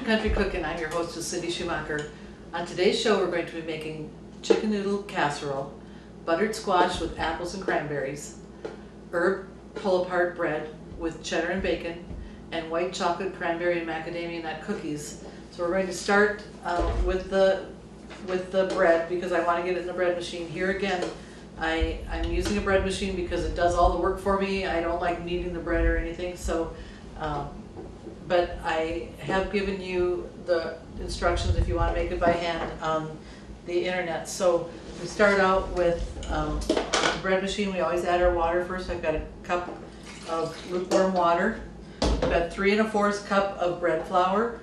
Welcome to Country Cookin'. I'm your hostess, Cindy Schumacher. On today's show, we're going to be making chicken noodle casserole, buttered squash with apples and cranberries, herb pull-apart bread with cheddar and bacon, and white chocolate cranberry and macadamia nut cookies. So we're going to start with the bread because I want to get it in the bread machine. Here again, I'm using a bread machine because it does all the work for me. I don't like kneading the bread or anything. So. But I have given you the instructions if you want to make it by hand on the internet. So we start out with the bread machine. We always add our water first. I've got a cup of lukewarm water. I've got 3 1/4 cup of bread flour.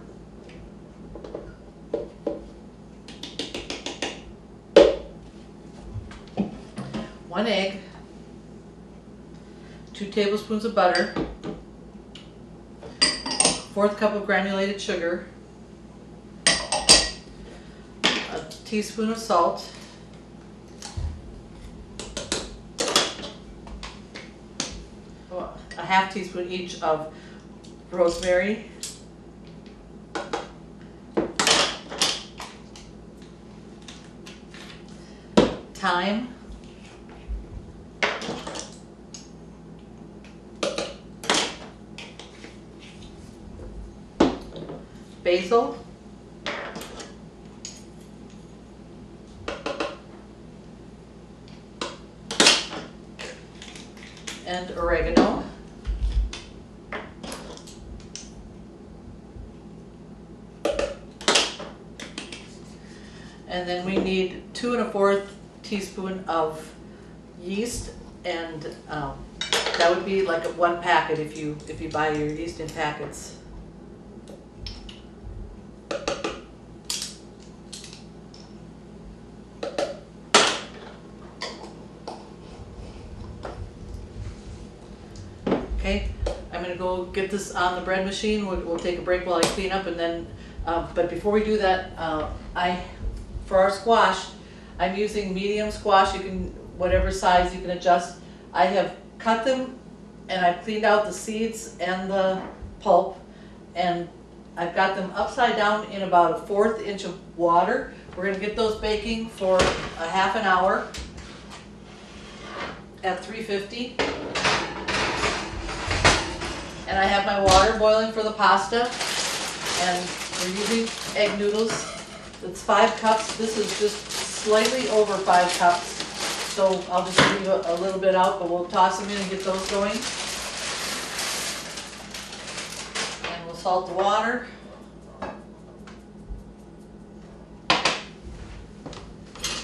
One egg. 2 tablespoons of butter. 1/4 cup of granulated sugar, a teaspoon of salt, a 1/2 teaspoon each of rosemary, thyme, basil, and oregano. And then we need 2 1/4 teaspoon of yeast, and that would be like 1 packet if you buy your yeast in packets. Okay, I'm going to go get this on the bread machine. We'll take a break while I clean up, and then, but before we do that, for our squash, I'm using medium squash. You can, whatever size you can adjust. I have cut them, and I've cleaned out the seeds and the pulp, and I've got them upside down in about 1/4 inch of water. We're going to get those baking for a 1/2 hour at 350. And I have my water boiling for the pasta, and we're using egg noodles. It's 5 cups. This is just slightly over 5 cups, so I'll just leave a little bit out, but we'll toss them in and get those going. And we'll salt the water.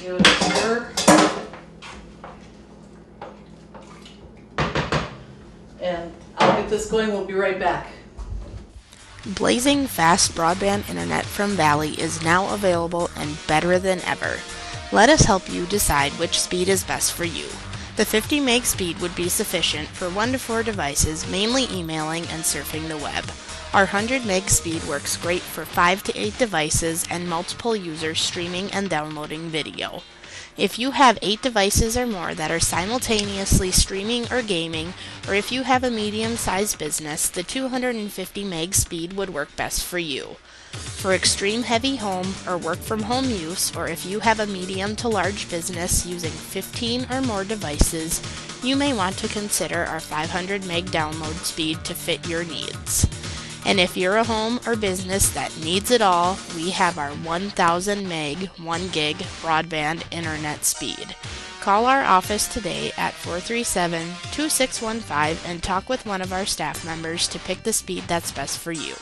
Give it a stir. And I'll get this going. We'll be right back. Blazing fast broadband internet from Valley is now available and better than ever. Let us help you decide which speed is best for you. The 50 meg speed would be sufficient for 1 to 4 devices, mainly emailing and surfing the web. Our 100 meg speed works great for 5 to 8 devices and multiple users streaming and downloading video. If you have 8 devices or more that are simultaneously streaming or gaming, or if you have a medium-sized business, the 250 meg speed would work best for you. For extreme heavy home or work from home use, or if you have a medium to large business using 15 or more devices, you may want to consider our 500 meg download speed to fit your needs. And if you're a home or business that needs it all, we have our 1000 meg, 1 gig broadband internet speed. Call our office today at 437-2615 and talk with one of our staff members to pick the speed that's best for you.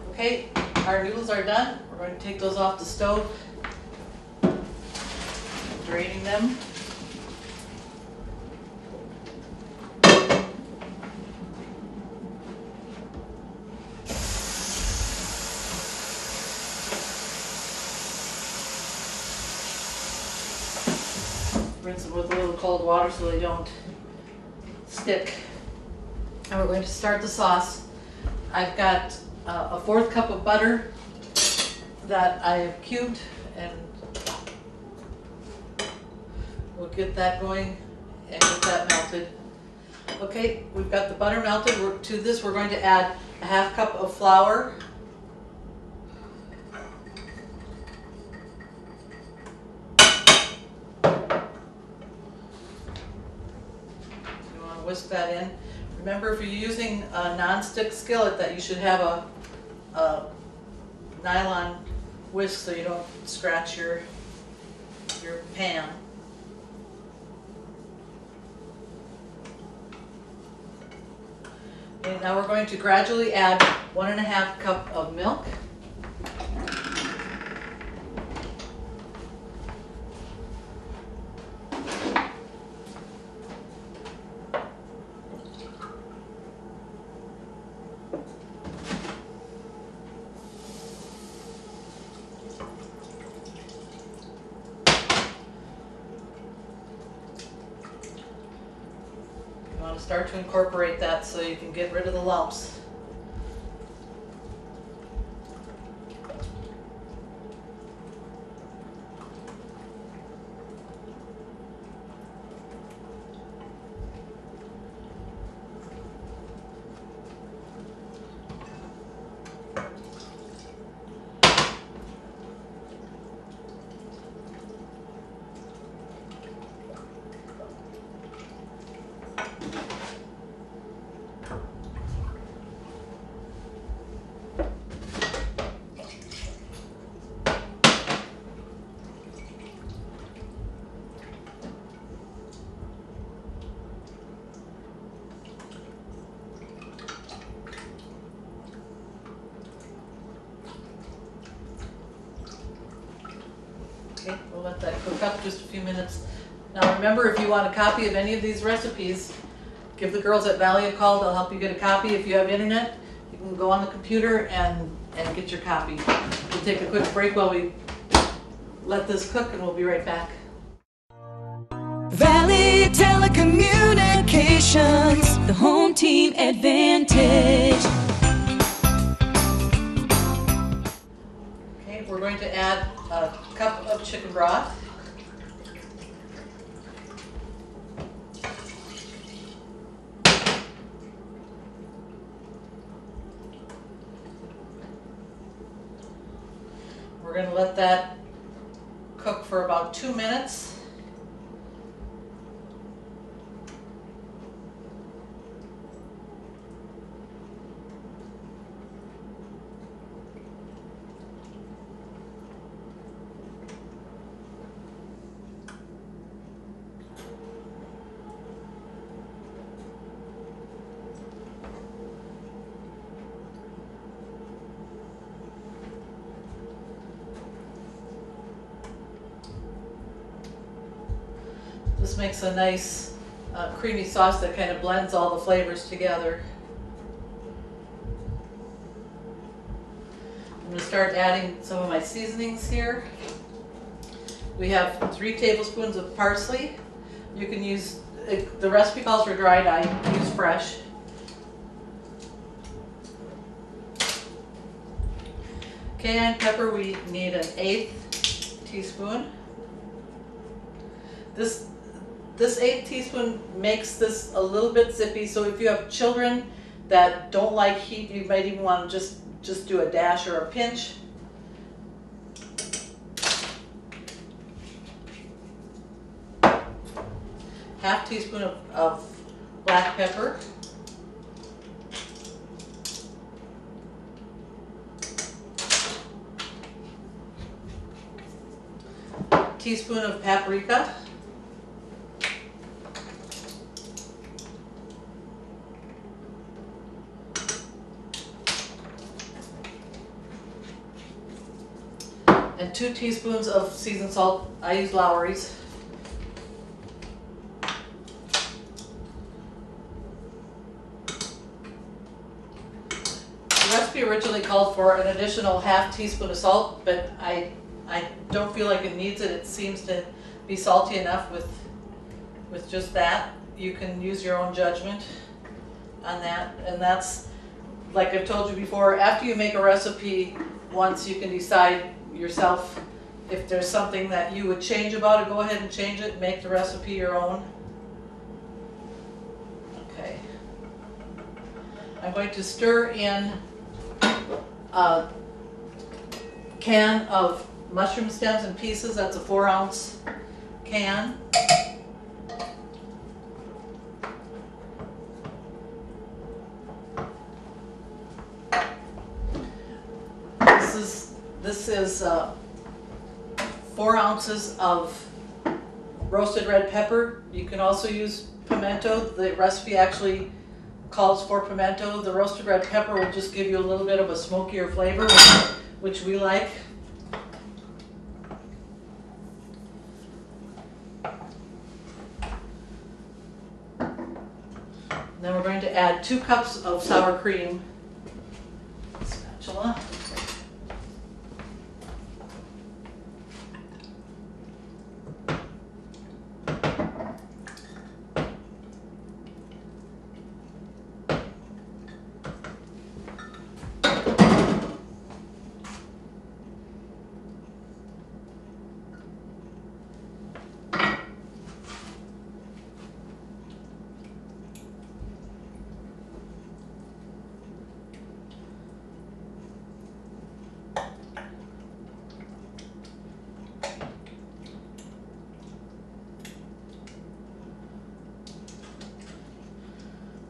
Okay, our noodles are done. We're going to take those off the stove, draining them. Rinse them with a little cold water so they don't stick. And we're going to start the sauce. I've got a 1/4 cup of butter that I have cubed, and we'll get that going and get that melted. Okay, we've got the butter melted. To this we're going to add a half cup of flour. You want to whisk that in. Remember, if you're using a non-stick skillet, that you should have a nylon whisk so you don't scratch your pan. Okay, now we're going to gradually add 1.5 cup of milk. You want to start to incorporate that so you can get rid of the lumps. Okay, we'll let that cook up just a few minutes. Now remember, if you want a copy of any of these recipes, give the girls at Valley a call. They'll help you get a copy. If you have internet, you can go on the computer and get your copy. We'll take a quick break while we let this cook, and we'll be right back. Valley Telecommunications, the home team advantage. Okay, we're going to add a cup of chicken broth. We're going to let that cook for about 2 minutes. This makes a nice creamy sauce that kind of blends all the flavors together. I'm going to start adding some of my seasonings here. We have 3 tablespoons of parsley. You can use, the recipe calls for dried, I use fresh. Cayenne pepper, we need an 1/8 teaspoon. This 1/8 teaspoon makes this a little bit zippy, so if you have children that don't like heat, you might even want to just do a dash or a pinch. Half teaspoon of black pepper. Teaspoon of paprika. And 2 teaspoons of seasoned salt. I use Lowry's. The recipe originally called for an additional half teaspoon of salt, but I don't feel like it needs it. It seems to be salty enough with just that. You can use your own judgment on that, and that's, like I've told you before, after you make a recipe once, you can decide yourself if there's something that you would change about it. Go ahead and change it, make the recipe your own. Okay. I'm going to stir in a can of mushroom stems and pieces. That's a 4-ounce can. This is 4 ounces of roasted red pepper. You can also use pimento. The recipe actually calls for pimento. The roasted red pepper will just give you a little bit of a smokier flavor, which we like. And then we're going to add 2 cups of sour cream. Spatula.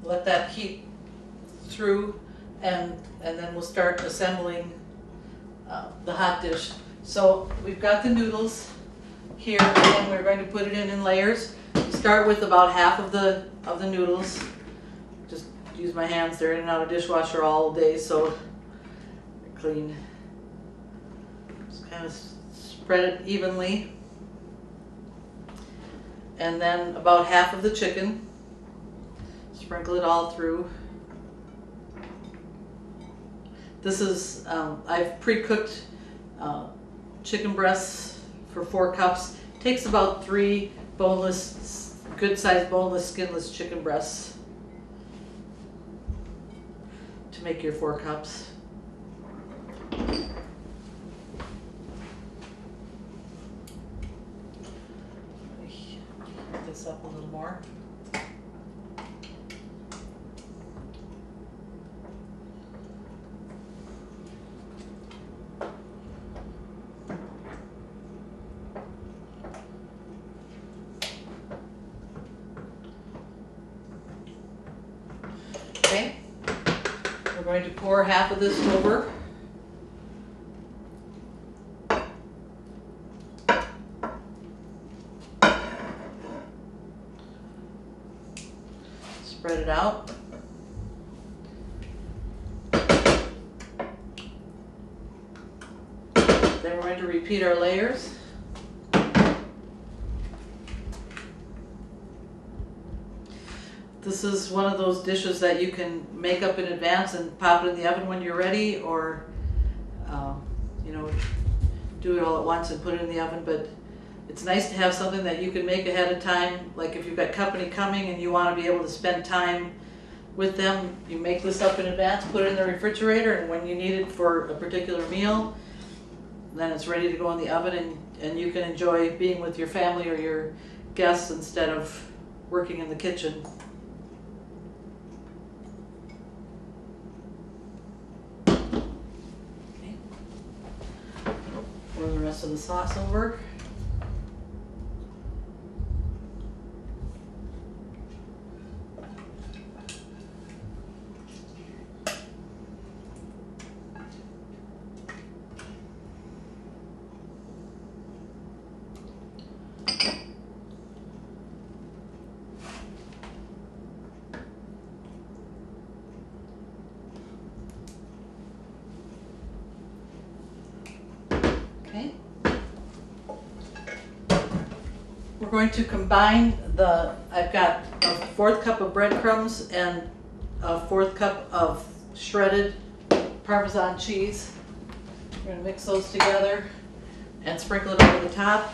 Let that heat through, and then we'll start assembling the hot dish. So we've got the noodles here, and we're going to put it in layers. Start with about half of the noodles. Just use my hands; they're in and out of dishwasher all day, so they're clean. Just kind of spread it evenly, and then about half of the chicken. Sprinkle it all through. This is, I've pre-cooked chicken breasts for 4 cups. Takes about 3 boneless, good-sized boneless, skinless chicken breasts to make your 4 cups. Heat this up a little more. Okay, we're going to pour half of this over. Spread it out. Then we're going to repeat our layers. This is one of those dishes that you can make up in advance and pop it in the oven when you're ready, or you know, do it all at once and put it in the oven. But it's nice to have something that you can make ahead of time. Like if you've got company coming and you want to be able to spend time with them, you make this up in advance, put it in the refrigerator, and when you need it for a particular meal, then it's ready to go in the oven, and you can enjoy being with your family or your guests instead of working in the kitchen. Pour the rest of the sauce over. Okay. We're going to combine I've got a 1/4 cup of breadcrumbs and a 1/4 cup of shredded Parmesan cheese. We're going to mix those together and sprinkle it over the top.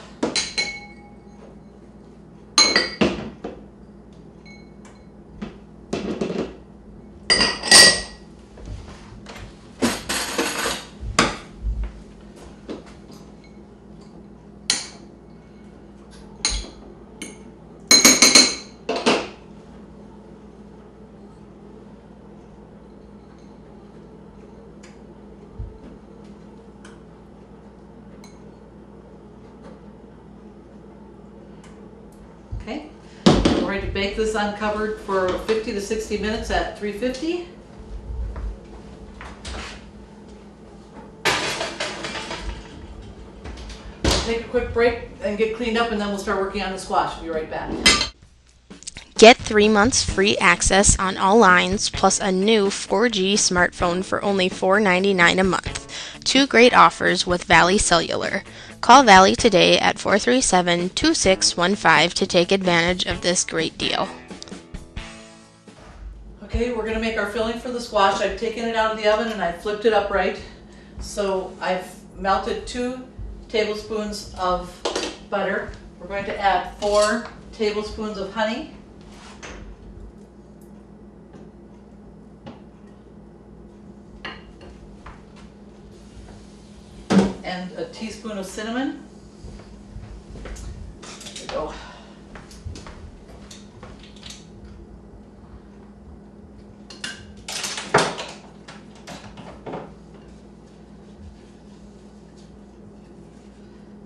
We're going to bake this uncovered for 50 to 60 minutes at 350. We'll take a quick break and get cleaned up, and then we'll start working on the squash. We'll be right back. Get 3 months free access on all lines plus a new 4G smartphone for only $4.99 a month. 2 great offers with Valley Cellular. Call Valley today at 437-2615 to take advantage of this great deal. Okay, we're going to make our filling for the squash. I've taken it out of the oven and I flipped it upright. So I've melted 2 tablespoons of butter. We're going to add 4 tablespoons of honey. And a teaspoon of cinnamon. There we go.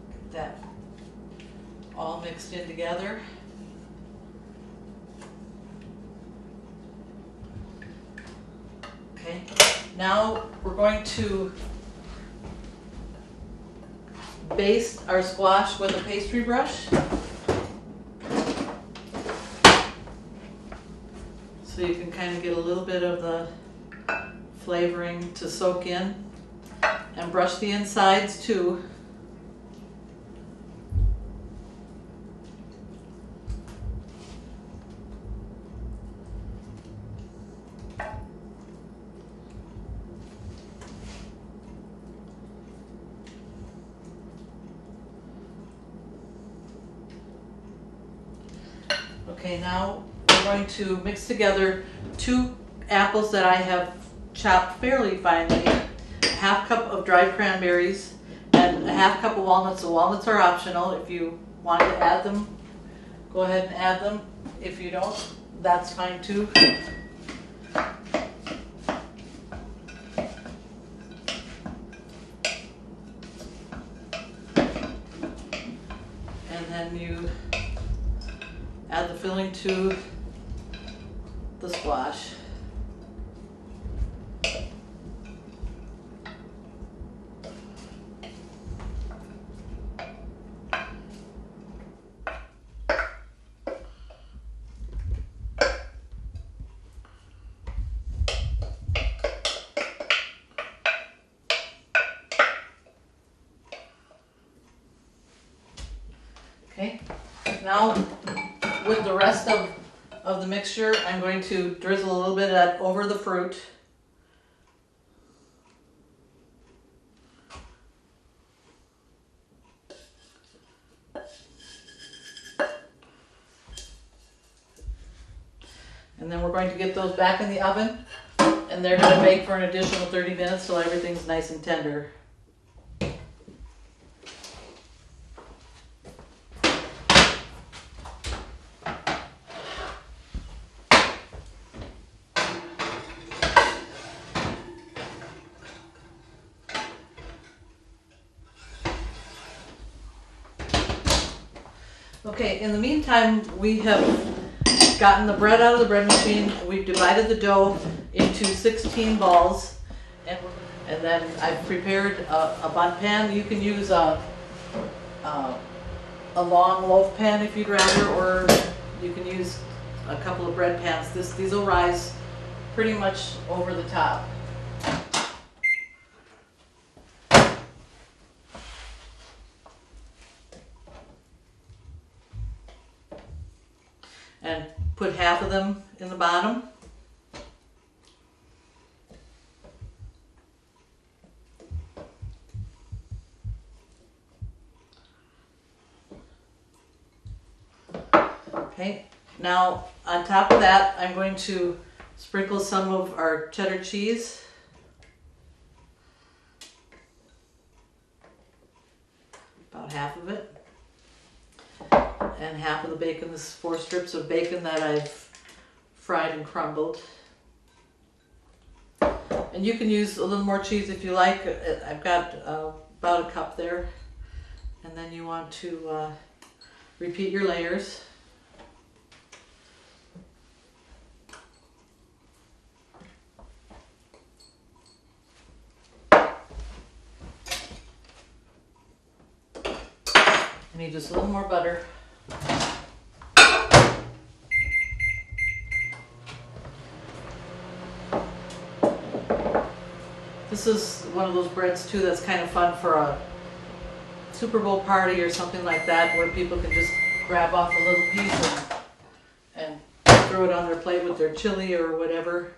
Get that all mixed in together. Okay, now we're going to baste our squash with a pastry brush. So you can kind of get a little bit of the flavoring to soak in, and brush the insides too. Okay, now we're going to mix together 2 apples that I have chopped fairly finely, a half cup of dried cranberries, and a half cup of walnuts. The walnuts are optional. If you want to add them, go ahead and add them. If you don't, that's fine too. And then you add the filling to the squash. Okay, now with the rest of the mixture, I'm going to drizzle a little bit of that over the fruit. And then we're going to get those back in the oven, and they're going to bake for an additional 30 minutes till everything's nice and tender. Okay, in the meantime, we have gotten the bread out of the bread machine. We've divided the dough into 16 balls, and then I've prepared a bun pan. You can use a long loaf pan if you'd rather, or you can use a couple of bread pans. These will rise pretty much over the top. And put half of them in the bottom. Okay, now on top of that, I'm going to sprinkle some of our cheddar cheese. About half of it. And half of the bacon, this is 4 strips of bacon that I've fried and crumbled. And you can use a little more cheese if you like. I've got about a cup there. And then you want to repeat your layers. I need just a little more butter. This is one of those breads too that's kind of fun for a Super Bowl party or something like that, where people can just grab off a little piece and throw it on their plate with their chili or whatever.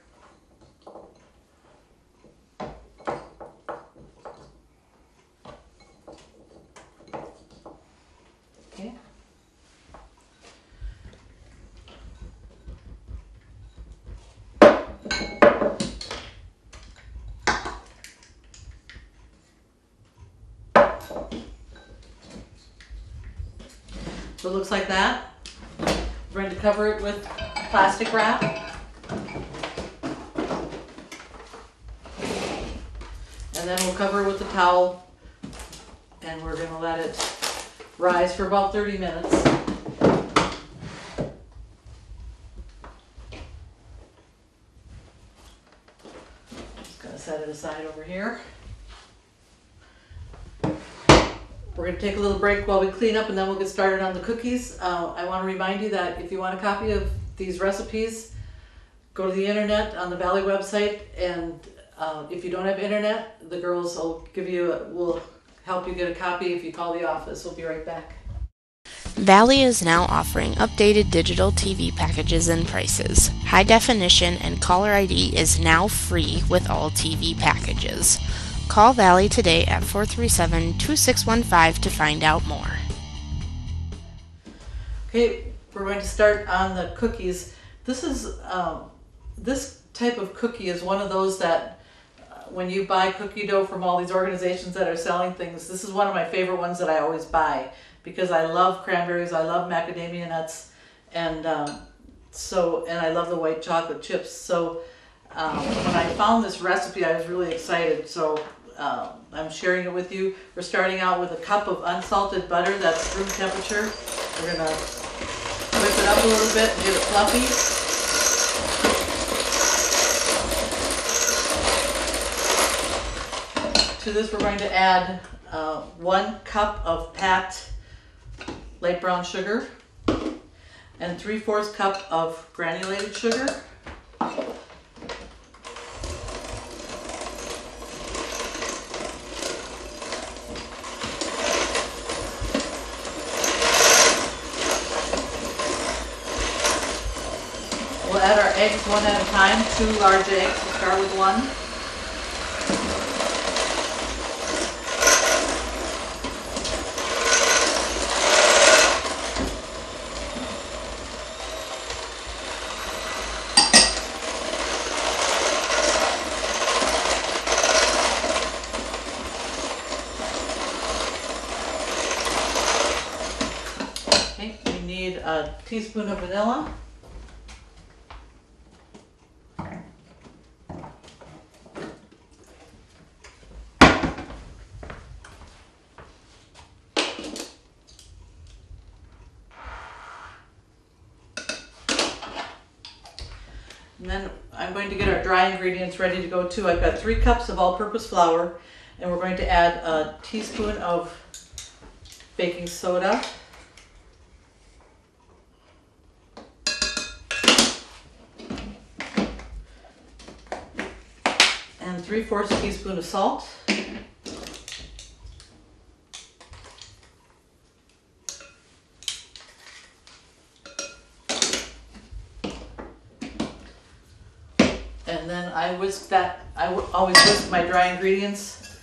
Okay. So it looks like that. We're going to cover it with plastic wrap. And then we'll cover it with a towel, and we're going to let it rise for about 30 minutes. Just going to set it aside over here. We're going to take a little break while we clean up, and then we'll get started on the cookies. I want to remind you that if you want a copy of these recipes, go to the internet on the Valley website, and if you don't have internet, the girls will help you get a copy if you call the office. We'll be right back. Valley is now offering updated digital TV packages and prices. High definition and caller ID is now free with all TV packages. Call Valley today at 437-2615 to find out more. Okay, we're going to start on the cookies. This type of cookie is one of those that when you buy cookie dough from all these organizations that are selling things, this is one of my favorite ones that I always buy because I love cranberries, I love macadamia nuts, and I love the white chocolate chips. So when I found this recipe, I was really excited. So I'm sharing it with you. We're starting out with a cup of unsalted butter that's room temperature. We're going to whip it up a little bit and get it fluffy. To this we're going to add 1 cup of packed light brown sugar and 3/4 cup of granulated sugar. We'll add our eggs one at a time, 2 large eggs. We'll start with 1. Okay, we need a teaspoon of vanilla. And then I'm going to get our dry ingredients ready to go too. I've got 3 cups of all-purpose flour, and we're going to add a teaspoon of baking soda, and 3/4 teaspoon of salt. And then I always whisk my dry ingredients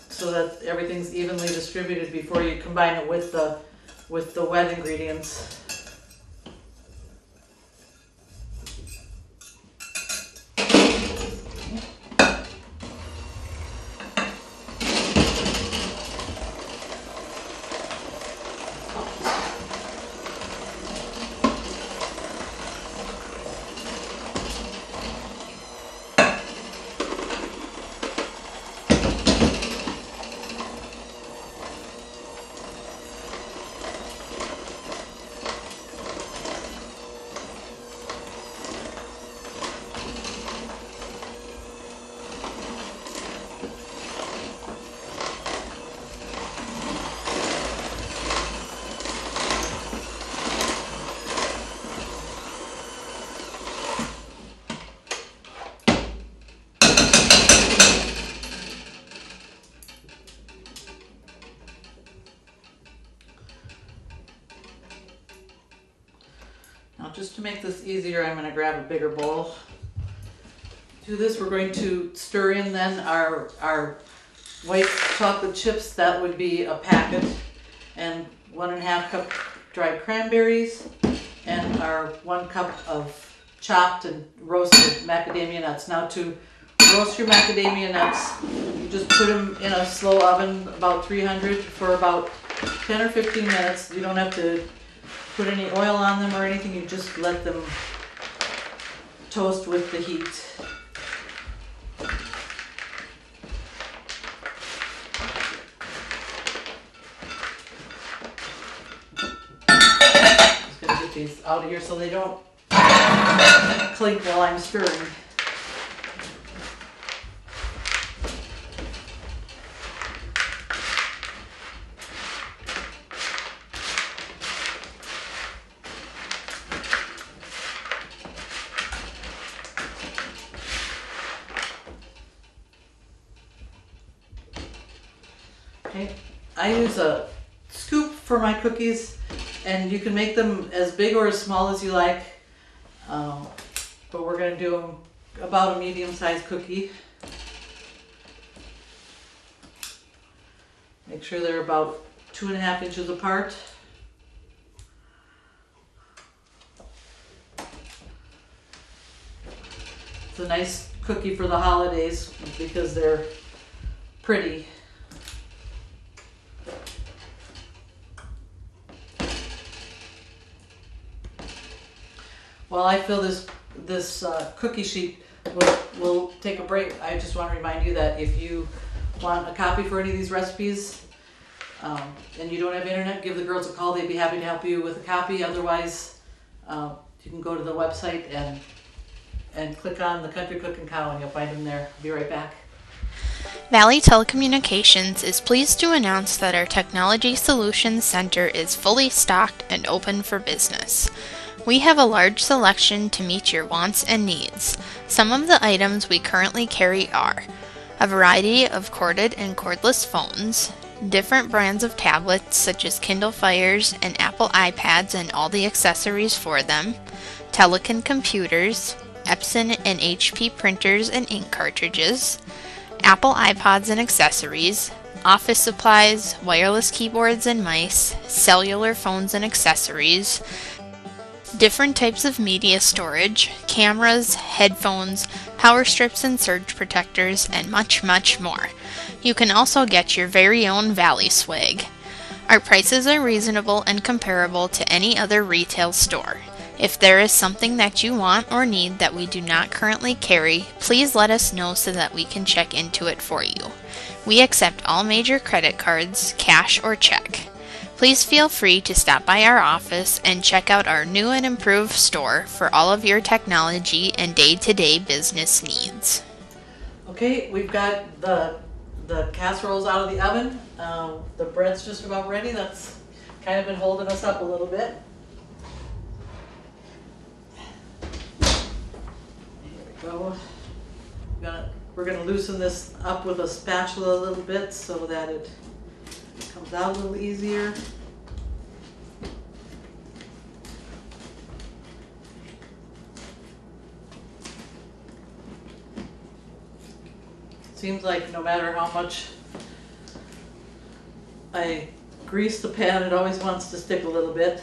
so that everything's evenly distributed before you combine it with the wet ingredients. just to make this easier, I'm going to grab a bigger bowl. To do this, we're going to stir in then our white chocolate chips. That would be a packet, and 1.5 cup dried cranberries, and our 1 cup of chopped and roasted macadamia nuts. Now to roast your macadamia nuts, you just put them in a slow oven, about 300, for about 10 or 15 minutes. You don't have to put any oil on them or anything, you just let them toast with the heat. Just gonna get these out of here so they don't clink while I'm stirring. Okay, I use a scoop for my cookies, and you can make them as big or as small as you like, but we're going to do them about a medium-sized cookie. Make sure they're about 2.5 inches apart. It's a nice cookie for the holidays because they're pretty. While I fill this cookie sheet, we'll take a break. I just want to remind you that if you want a copy for any of these recipes and you don't have internet, give the girls a call. They'd be happy to help you with a copy. Otherwise, you can go to the website and click on the Country Cookin' Cow and you'll find them there. Be right back. Valley Telecommunications is pleased to announce that our Technology Solutions Center is fully stocked and open for business. We have a large selection to meet your wants and needs. Some of the items we currently carry are a variety of corded and cordless phones, different brands of tablets such as Kindle Fires and Apple iPads and all the accessories for them, Telekin computers, Epson and HP printers and ink cartridges, Apple iPods and accessories, office supplies, wireless keyboards and mice, cellular phones and accessories, different types of media storage, cameras, headphones, power strips and surge protectors, and much, much more. You can also get your very own Valley swag. Our prices are reasonable and comparable to any other retail store. If there is something that you want or need that we do not currently carry, please let us know so that we can check into it for you. We accept all major credit cards, cash or check. Please feel free to stop by our office and check out our new and improved store for all of your technology and day-to-day business needs. Okay, we've got the casseroles out of the oven. The bread's just about ready. That's kind of been holding us up a little bit. Here we go. We're gonna loosen this up with a spatula a little bit so that it comes out a little easier. Seems like no matter how much I grease the pan, it always wants to stick a little bit.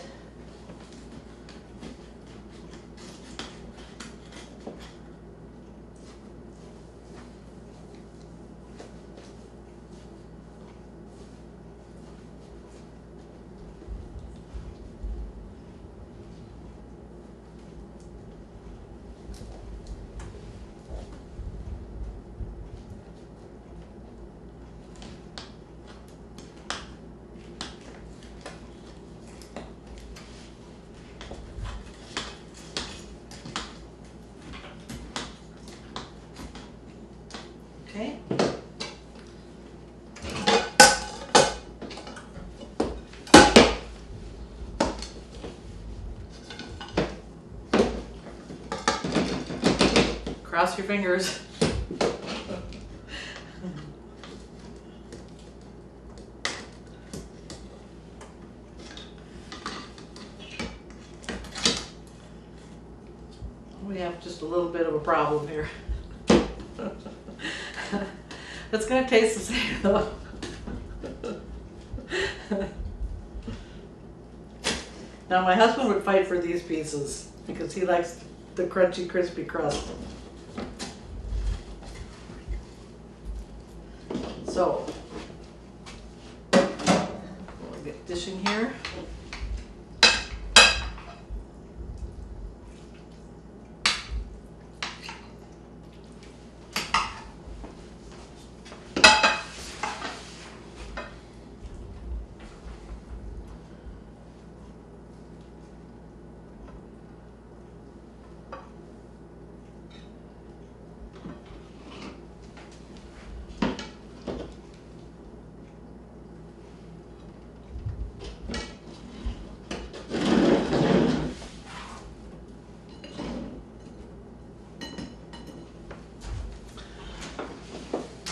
Okay. Cross your fingers. have just a little bit of a problem here. It's gonna taste the same though. Now my husband would fight for these pieces because he likes the crunchy, crispy crust. So, we'll get dishing here.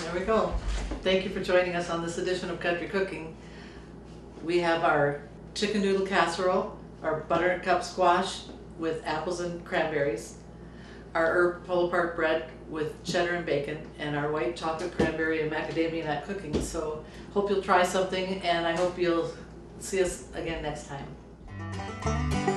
There we go. Thank you for joining us on this edition of Country Cooking. We have our chicken noodle casserole, our buttercup squash with apples and cranberries, our herb pull-apart bread with cheddar and bacon, and our white chocolate cranberry and macadamia nut cooking. So hope you'll try something, and I hope you'll see us again next time.